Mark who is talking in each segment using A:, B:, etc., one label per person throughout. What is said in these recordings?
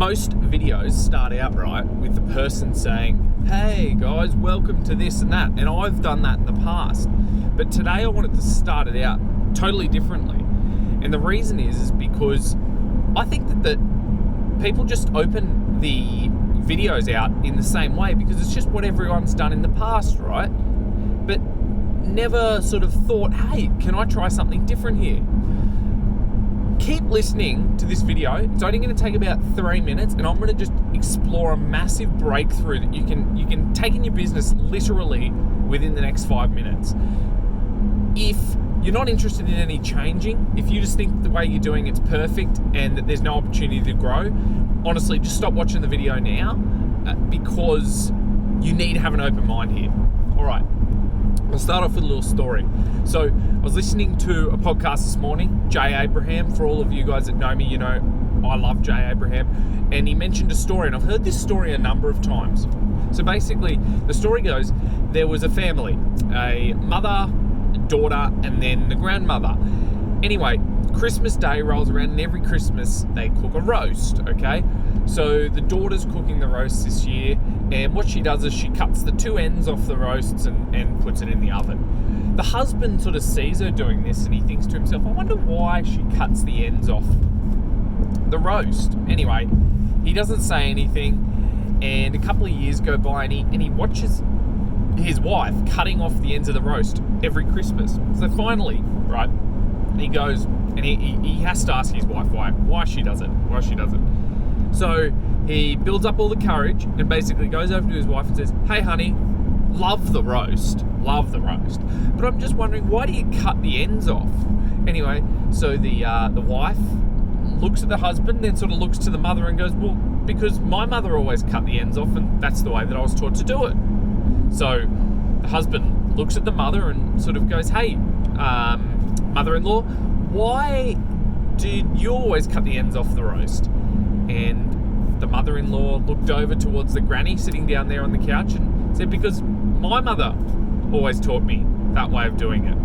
A: most videos start out right with the person saying, hey guys, welcome to this and that. And I've done that in the past. But today I wanted to start it out totally differently. And the reason is because I think that people just open the videos out in the same way because it's just what everyone's done in the past, right? But never sort of thought, hey, can I try something different here? Keep listening to this video. It's only going to take about 3 minutes, and I'm going to just explore a massive breakthrough that you can take in your business literally within the next 5 minutes. If you're not interested in any changing, if you just think the way you're doing it's perfect and that there's no opportunity to grow, honestly, just stop watching the video now because you need to have an open mind here. All right. I'll start off with a little story. So I was listening to a podcast this morning, Jay Abraham. For all of you guys that know me, you know I love Jay Abraham. And he mentioned a story, and I've heard this story a number of times. So basically, the story goes, there was a family, a mother, a daughter, and then the grandmother. Anyway, Christmas Day rolls around, and every Christmas they cook a roast, okay? So the daughter's cooking the roast this year, and what she does is she cuts the two ends off the roasts and puts it in the oven. The husband sort of sees her doing this, and he thinks to himself, I wonder why she cuts the ends off the roast. Anyway, he doesn't say anything, and a couple of years go by, and he watches his wife cutting off the ends of the roast every Christmas. So finally, right, he goes, and he has to ask his wife why she does it. So he builds up all the courage and basically goes over to his wife and says, hey honey, love the roast, but I'm just wondering, why do you cut the ends off? Anyway, so the wife looks at the husband, then sort of looks to the mother and goes, well, because my mother always cut the ends off, and that's the way that I was taught to do it. So the husband looks at the mother and sort of goes, hey, mother-in-law, why did you always cut the ends off the roast? And the mother-in-law looked over towards the granny sitting down there on the couch and said, because my mother always taught me that way of doing it.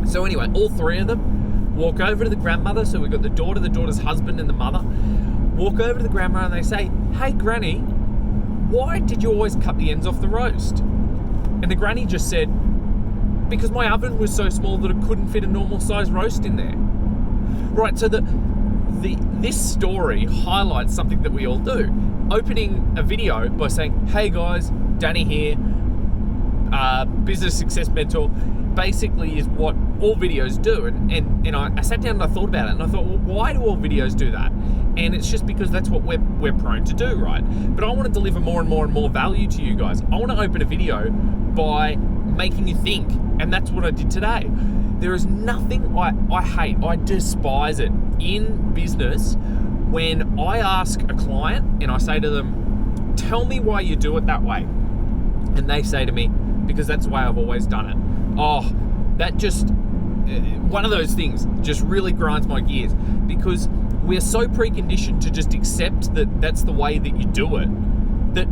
A: So anyway, all three of them walk over to the grandmother. So we've got the daughter, the daughter's husband, and the mother. Walk over to the grandmother and they say, hey granny, why did you always cut the ends off the roast? And the granny just said, because my oven was so small that it couldn't fit a normal size roast in there. Right, so this story highlights something that we all do. Opening a video by saying, hey guys, Danny here, business success mentor, basically is what all videos do. And I sat down and I thought about it, and I thought, well, why do all videos do that? And it's just because that's what we're prone to do, right? But I want to deliver more and more and more value to you guys. I want to open a video by making you think, and that's what I did today. There is nothing I hate, I despise it in business when I ask a client and I say to them, tell me why you do it that way. And they say to me, because that's the way I've always done it. Oh, that just, one of those things just really grinds my gears, because we're so preconditioned to just accept that that's the way that you do it, that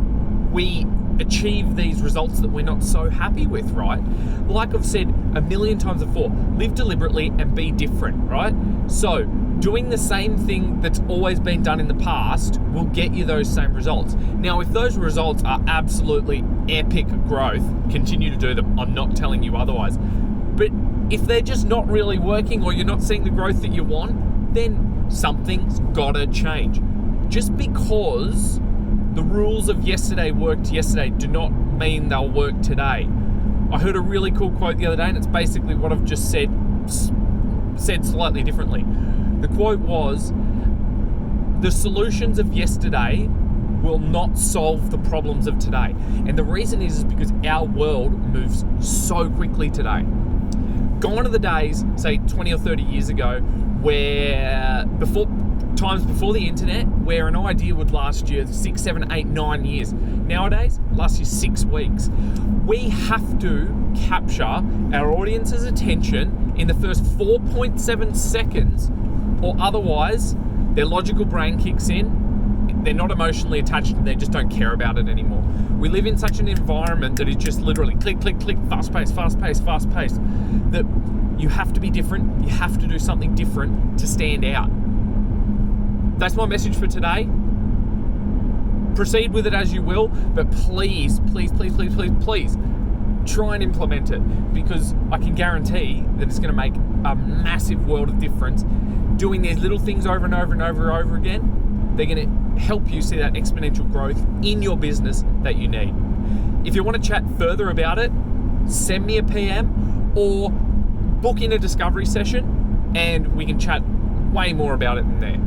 A: we achieve these results that we're not so happy with, right? Like I've said a million times before, live deliberately and be different, right? So doing the same thing that's always been done in the past will get you those same results. Now, if those results are absolutely epic growth, continue to do them. I'm not telling you otherwise. But if they're just not really working, or you're not seeing the growth that you want, then something's gotta change. Just because the rules of yesterday worked yesterday do not mean they'll work today. I heard a really cool quote the other day, and it's basically what I've just said slightly differently. The quote was, the solutions of yesterday will not solve the problems of today. And the reason is because our world moves so quickly today. Gone are the days, say 20 or 30 years ago, where times before the internet, where an idea would last you 6, 7, 8, 9 years. Nowadays, it lasts you 6 weeks. We have to capture our audience's attention in the first 4.7 seconds, or otherwise their logical brain kicks in, they're not emotionally attached, and they just don't care about it anymore. We live in such an environment that is just literally click, click, click, fast pace, that you have to be different, you have to do something different to stand out. That's my message for today. proceed with it as you will, but please try and implement it, because I can guarantee that it's going to make a massive world of difference. Doing these little things over and over and over and over again, they're going to help you see that exponential growth in your business that you need. If you want to chat further about it, send me a PM or book in a discovery session and we can chat way more about it in there.